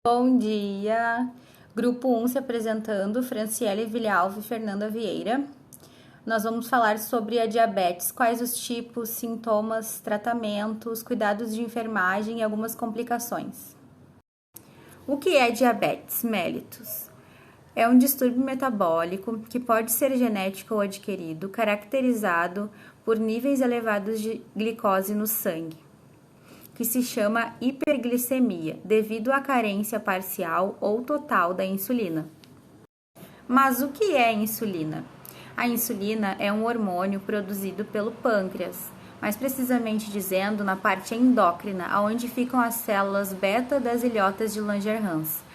Bom dia! Grupo 1 se apresentando, Franciele Vilhalva e Fernanda Vieira. Nós vamos falar sobre a diabetes, quais os tipos, sintomas, tratamentos, cuidados de enfermagem e algumas complicações. O que é diabetes mellitus? É um distúrbio metabólico que pode ser genético ou adquirido, caracterizado por níveis elevados de glicose no sangue, que se chama hiperglicemia, devido à carência parcial ou total da insulina. Mas o que é insulina? A insulina é um hormônio produzido pelo pâncreas, mais precisamente dizendo na parte endócrina, onde ficam as células beta das ilhotas de Langerhans.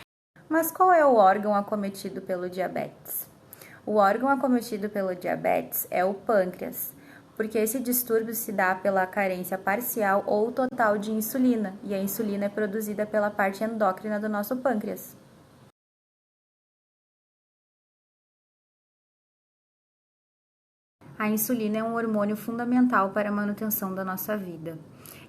Mas qual é o órgão acometido pelo diabetes? O órgão acometido pelo diabetes é o pâncreas, porque esse distúrbio se dá pela carência parcial ou total de insulina, e a insulina é produzida pela parte endócrina do nosso pâncreas. A insulina é um hormônio fundamental para a manutenção da nossa vida.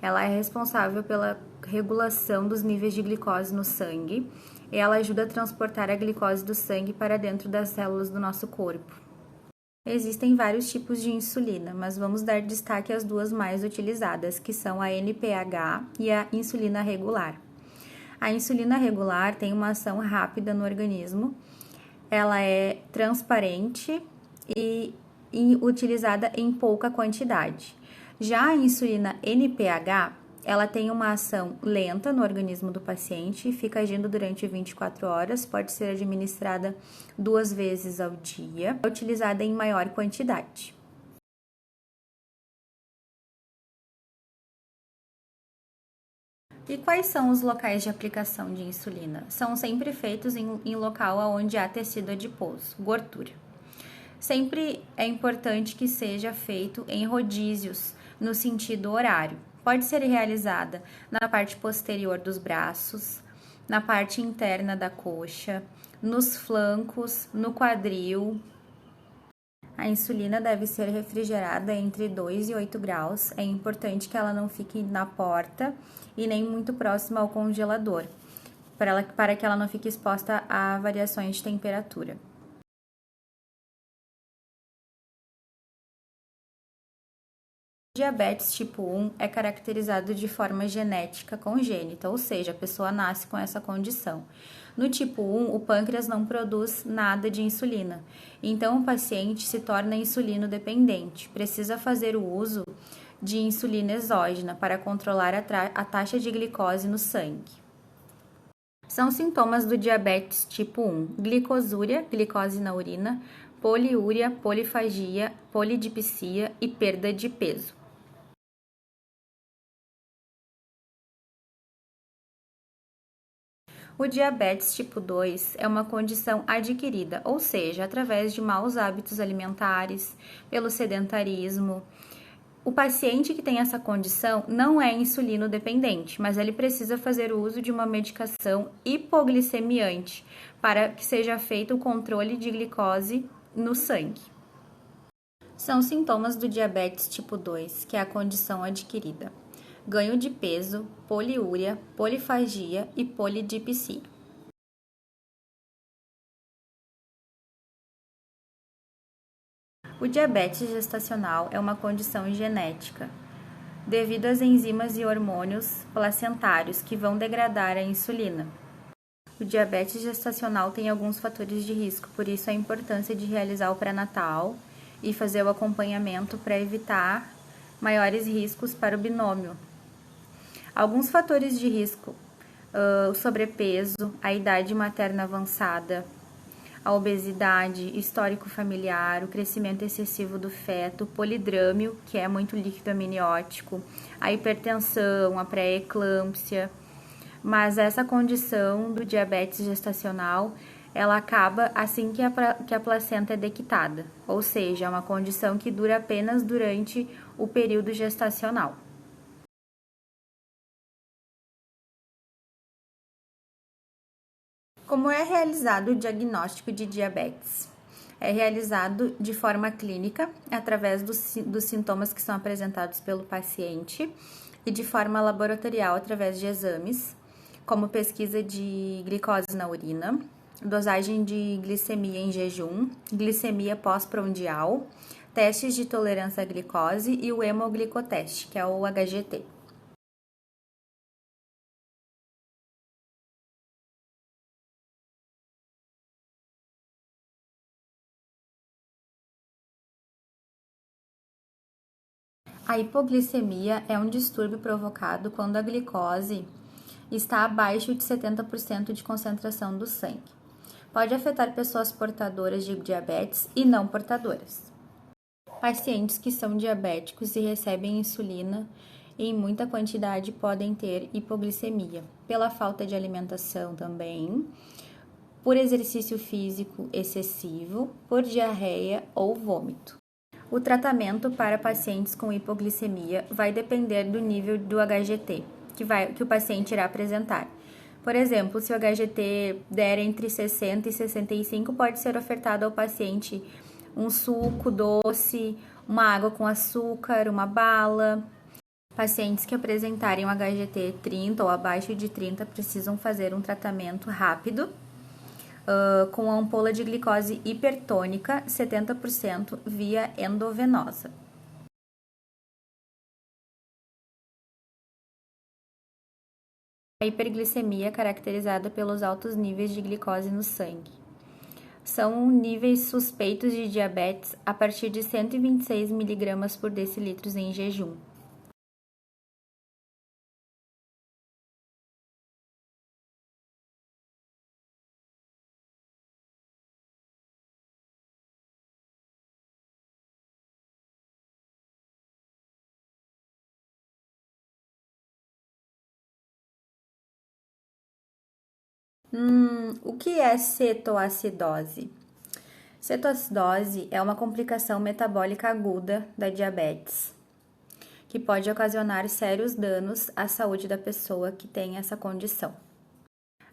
Ela é responsável pela regulação dos níveis de glicose no sangue e ela ajuda a transportar a glicose do sangue para dentro das células do nosso corpo. Existem vários tipos de insulina, mas vamos dar destaque às duas mais utilizadas, que são a NPH e a insulina regular. A insulina regular tem uma ação rápida no organismo, ela é transparente e utilizada em pouca quantidade. Já a insulina NPH, ela tem uma ação lenta no organismo do paciente, fica agindo durante 24 horas, pode ser administrada 2 vezes ao dia, é utilizada em maior quantidade. E quais são os locais de aplicação de insulina? São sempre feitos em local onde há tecido adiposo, gordura. Sempre é importante que seja feito em rodízios, no sentido horário. Pode ser realizada na parte posterior dos braços, na parte interna da coxa, nos flancos, no quadril. A insulina deve ser refrigerada entre 2 e 8 graus. É importante que ela não fique na porta e nem muito próxima ao congelador, para que ela não fique exposta a variações de temperatura. O diabetes tipo 1 é caracterizado de forma genética congênita, ou seja, a pessoa nasce com essa condição. No tipo 1, o pâncreas não produz nada de insulina, então o paciente se torna insulino dependente, precisa fazer o uso de insulina exógena para controlar a taxa de glicose no sangue. São sintomas do diabetes tipo 1: glicosúria, glicose na urina, poliúria, polifagia, polidipsia e perda de peso. O diabetes tipo 2 é uma condição adquirida, ou seja, através de maus hábitos alimentares, pelo sedentarismo. O paciente que tem essa condição não é insulino dependente, mas ele precisa fazer uso de uma medicação hipoglicemiante para que seja feito o controle de glicose no sangue. São sintomas do diabetes tipo 2, que é a condição adquirida: ganho de peso, poliúria, polifagia e polidipsia. O diabetes gestacional é uma condição genética, devido às enzimas e hormônios placentários que vão degradar a insulina. O diabetes gestacional tem alguns fatores de risco, por isso a importância de realizar o pré-natal e fazer o acompanhamento para evitar maiores riscos para o binômio. Alguns fatores de risco: o sobrepeso, a idade materna avançada, a obesidade, histórico familiar, o crescimento excessivo do feto, o polidrâmio, que é muito líquido amniótico, a hipertensão, a pré-eclâmpsia. Mas essa condição do diabetes gestacional, ela acaba assim que a placenta é dequitada, ou seja, é uma condição que dura apenas durante o período gestacional. Como é realizado o diagnóstico de diabetes? É realizado de forma clínica, através dos sintomas que são apresentados pelo paciente, e de forma laboratorial, através de exames, como pesquisa de glicose na urina, dosagem de glicemia em jejum, glicemia pós-prandial, testes de tolerância à glicose e o hemoglicoteste, que é o HGT. A hipoglicemia é um distúrbio provocado quando a glicose está abaixo de 70% de concentração do sangue. Pode afetar pessoas portadoras de diabetes e não portadoras. Pacientes que são diabéticos e recebem insulina em muita quantidade podem ter hipoglicemia, pela falta de alimentação também, por exercício físico excessivo, por diarreia ou vômito. O tratamento para pacientes com hipoglicemia vai depender do nível do HGT que o paciente irá apresentar. Por exemplo, se o HGT der entre 60 e 65, pode ser ofertado ao paciente um suco doce, uma água com açúcar, uma bala. Pacientes que apresentarem um HGT 30 ou abaixo de 30 precisam fazer um tratamento rápido, com a ampola de glicose hipertônica 70% via endovenosa. A hiperglicemia é caracterizada pelos altos níveis de glicose no sangue. São níveis suspeitos de diabetes a partir de 126 mg por decilitros em jejum. O que é cetoacidose? Cetoacidose é uma complicação metabólica aguda da diabetes, que pode ocasionar sérios danos à saúde da pessoa que tem essa condição.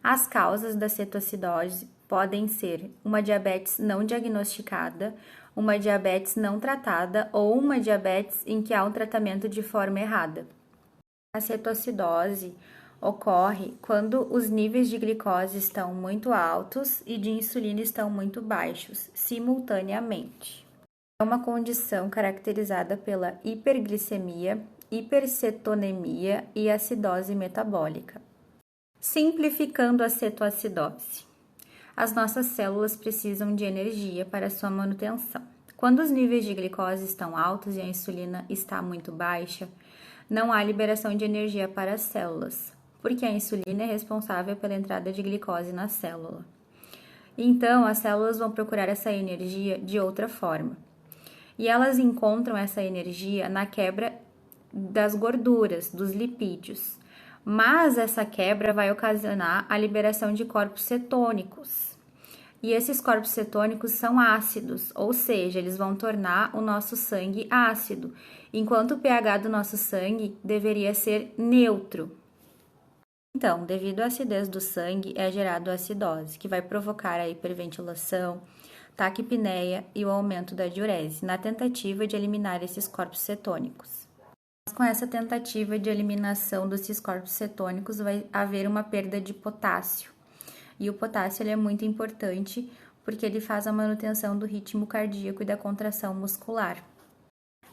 As causas da cetoacidose podem ser uma diabetes não diagnosticada, uma diabetes não tratada ou uma diabetes em que há um tratamento de forma errada. A cetoacidose ocorre quando os níveis de glicose estão muito altos e de insulina estão muito baixos, simultaneamente. É uma condição caracterizada pela hiperglicemia, hipercetonemia e acidose metabólica. Simplificando a cetoacidose. As nossas células precisam de energia para sua manutenção. Quando os níveis de glicose estão altos e a insulina está muito baixa, não há liberação de energia para as células, porque a insulina é responsável pela entrada de glicose na célula. Então, as células vão procurar essa energia de outra forma. E elas encontram essa energia na quebra das gorduras, dos lipídios. Mas essa quebra vai ocasionar a liberação de corpos cetônicos. E esses corpos cetônicos são ácidos, ou seja, eles vão tornar o nosso sangue ácido, enquanto o pH do nosso sangue deveria ser neutro. Então, devido à acidez do sangue, é gerado a acidose, que vai provocar a hiperventilação, taquipneia e o aumento da diurese, na tentativa de eliminar esses corpos cetônicos. Mas com essa tentativa de eliminação desses corpos cetônicos, vai haver uma perda de potássio. E o potássio ele é muito importante porque ele faz a manutenção do ritmo cardíaco e da contração muscular.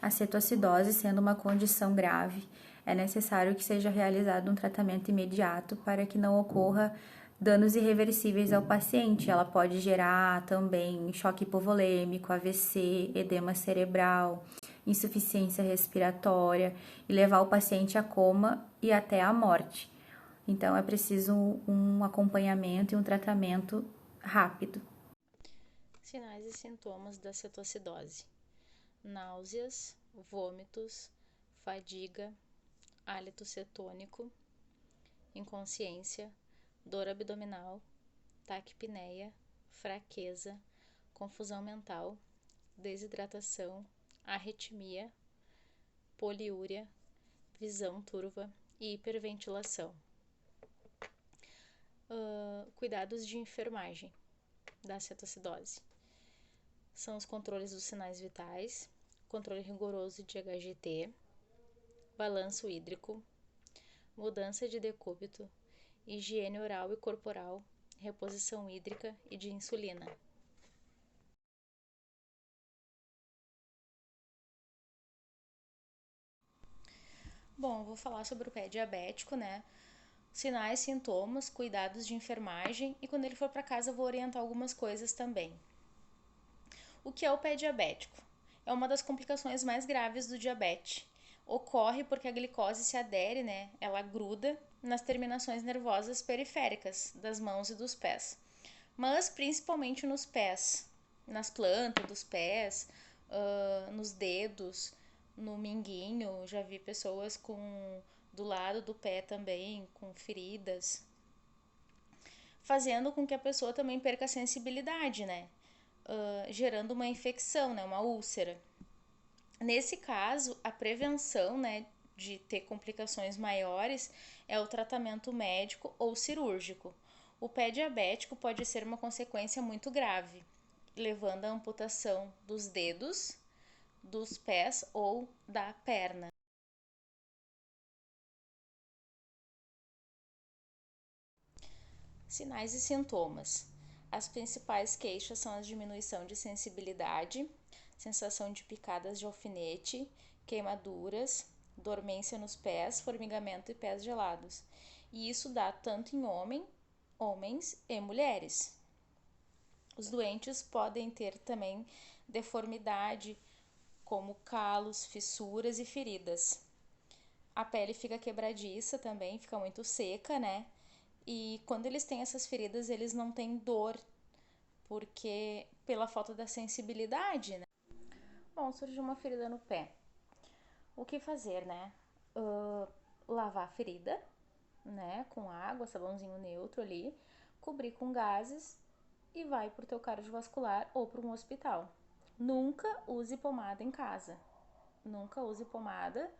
A cetoacidose, sendo uma condição grave, é necessário que seja realizado um tratamento imediato para que não ocorra danos irreversíveis ao paciente. Ela pode gerar também choque hipovolêmico, AVC, edema cerebral, insuficiência respiratória e levar o paciente a coma e até a morte. Então, é preciso um acompanhamento e um tratamento rápido. Sinais e sintomas da cetoacidose: náuseas, vômitos, fadiga, hálito cetônico, inconsciência, dor abdominal, taquipneia, fraqueza, confusão mental, desidratação, arritmia, poliúria, visão turva e hiperventilação. Cuidados de enfermagem da cetoacidose são os controles dos sinais vitais, controle rigoroso de HGT, balanço hídrico, mudança de decúbito higiene oral e corporal, reposição hídrica e de insulina. Bom, vou falar sobre o pé diabético, né? Sinais, sintomas, cuidados de enfermagem e quando ele for para casa eu vou orientar algumas coisas também. O que é o pé diabético? É uma das complicações mais graves do diabetes. Ocorre porque a glicose se adere, né? Ela gruda nas terminações nervosas periféricas das mãos e dos pés. Mas principalmente nos pés, nas plantas dos pés, nos dedos, no minguinho. Já vi pessoas com do lado do pé também, com feridas, fazendo com que a pessoa também perca a sensibilidade, né? Gerando uma infecção, né? Uma úlcera. Nesse caso, a prevenção, né, de ter complicações maiores é o tratamento médico ou cirúrgico. O pé diabético pode ser uma consequência muito grave, levando à amputação dos dedos, dos pés ou da perna. Sinais e sintomas. As principais queixas são a diminuição de sensibilidade, sensação de picadas de alfinete, queimaduras, dormência nos pés, formigamento e pés gelados. E isso dá tanto em homens e mulheres. Os doentes podem ter também deformidade, como calos, fissuras e feridas. A pele fica quebradiça também, fica muito seca, né? E quando eles têm essas feridas, eles não têm dor, porque pela falta da sensibilidade, né? Bom, surgiu uma ferida no pé. O que fazer, né? Lavar a ferida, né? Com água, sabãozinho neutro ali, cobrir com gases e vai pro teu cardiovascular ou para um hospital. Nunca use pomada em casa. Nunca use pomada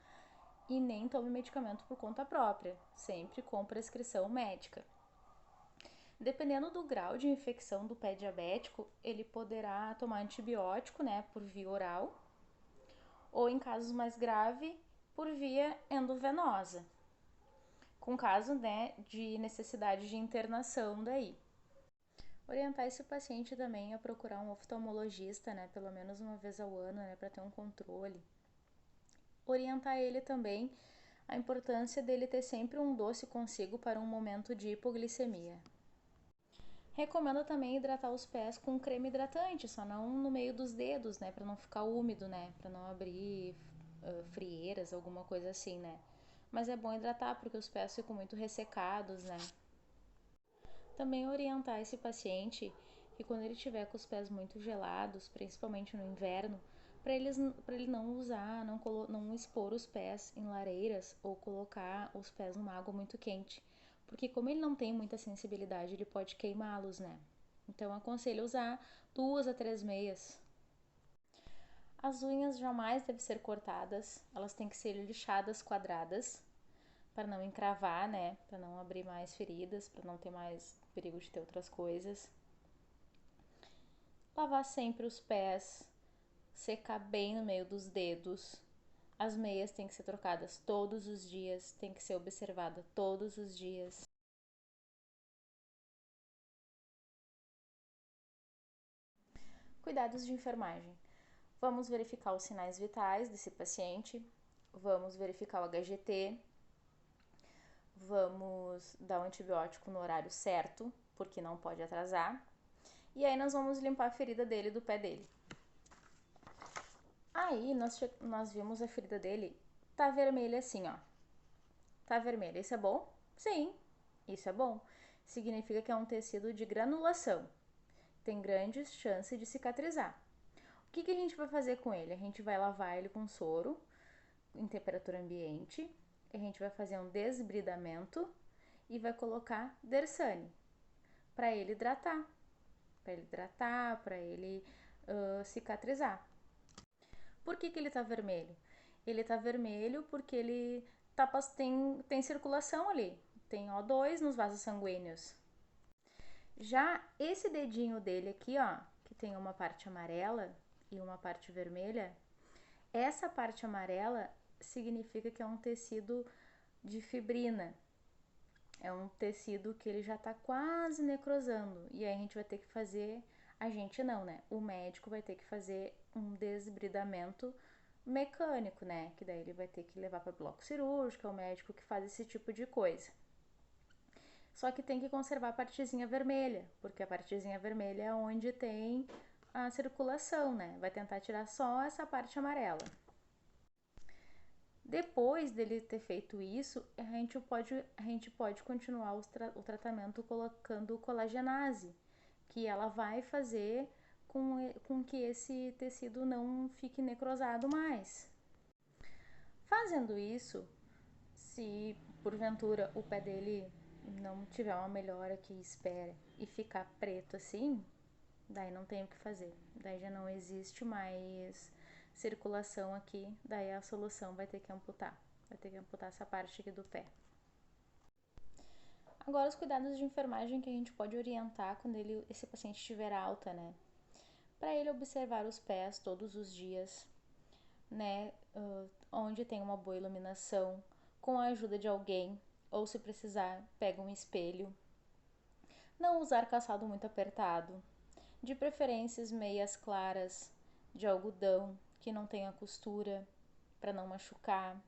e nem tome medicamento por conta própria, sempre com prescrição médica. Dependendo do grau de infecção do pé diabético, ele poderá tomar antibiótico, né, por via oral, ou em casos mais graves, por via endovenosa, com caso, né, de necessidade de internação daí. Orientar esse paciente também a procurar um oftalmologista, né, pelo menos uma vez ao ano, né, para ter um controle. Orientar ele também a importância dele ter sempre um doce consigo para um momento de hipoglicemia. Recomendo também hidratar os pés com creme hidratante, só não no meio dos dedos, né, para não ficar úmido, né, para não abrir frieiras, alguma coisa assim, né. Mas é bom hidratar porque os pés ficam muito ressecados, né. Também orientar esse paciente que quando ele tiver com os pés muito gelados, principalmente no inverno, para ele não usar, não expor os pés em lareiras ou colocar os pés numa água muito quente, porque como ele não tem muita sensibilidade, ele pode queimá-los, né? Então aconselho usar 2 a 3 meias. As unhas jamais devem ser cortadas, elas têm que ser lixadas quadradas para não encravar, né? Para não abrir mais feridas, para não ter mais perigo de ter outras coisas. Lavar sempre os pés, secar bem no meio dos dedos. As meias têm que ser trocadas todos os dias, tem que ser observada todos os dias. Cuidados de enfermagem. Vamos verificar os sinais vitais desse paciente, vamos verificar o HGT, vamos dar o antibiótico no horário certo, porque não pode atrasar. E aí nós vamos limpar a ferida dele do pé dele. Aí nós vimos a ferida dele, tá vermelha assim, ó. Tá vermelha, isso é bom? Sim, isso é bom. Significa que é um tecido de granulação. Tem grandes chances de cicatrizar. O que a gente vai fazer com ele? A gente vai lavar ele com soro em temperatura ambiente. A gente vai fazer um desbridamento e vai colocar Dersane para ele hidratar, para ele cicatrizar. Por que ele tá vermelho? Ele tá vermelho porque ele tem circulação ali, tem O2 nos vasos sanguíneos. Já esse dedinho dele aqui, ó, que tem uma parte amarela e uma parte vermelha, essa parte amarela significa que é um tecido de fibrina. É um tecido que ele já tá quase necrosando. E aí a gente vai ter que fazer. A gente não, né? O médico vai ter que fazer um desbridamento mecânico, né? Que daí ele vai ter que levar para bloco cirúrgico, é o médico que faz esse tipo de coisa. Só que tem que conservar a partezinha vermelha, porque a partezinha vermelha é onde tem a circulação, né? Vai tentar tirar só essa parte amarela. Depois dele ter feito isso, a gente pode continuar o tratamento colocando colagenase, que ela vai fazer com que esse tecido não fique necrosado mais. Fazendo isso, se porventura o pé dele não tiver uma melhora que espera e ficar preto assim, daí não tem o que fazer. Daí já não existe mais circulação aqui, daí a solução vai ter que amputar. Vai ter que amputar essa parte aqui do pé. Agora os cuidados de enfermagem que a gente pode orientar quando esse paciente estiver alta, né? Para ele observar os pés todos os dias, né? Onde tem uma boa iluminação, com a ajuda de alguém, ou se precisar, pega um espelho. Não usar calçado muito apertado, de preferências meias claras de algodão que não tenha costura para não machucar.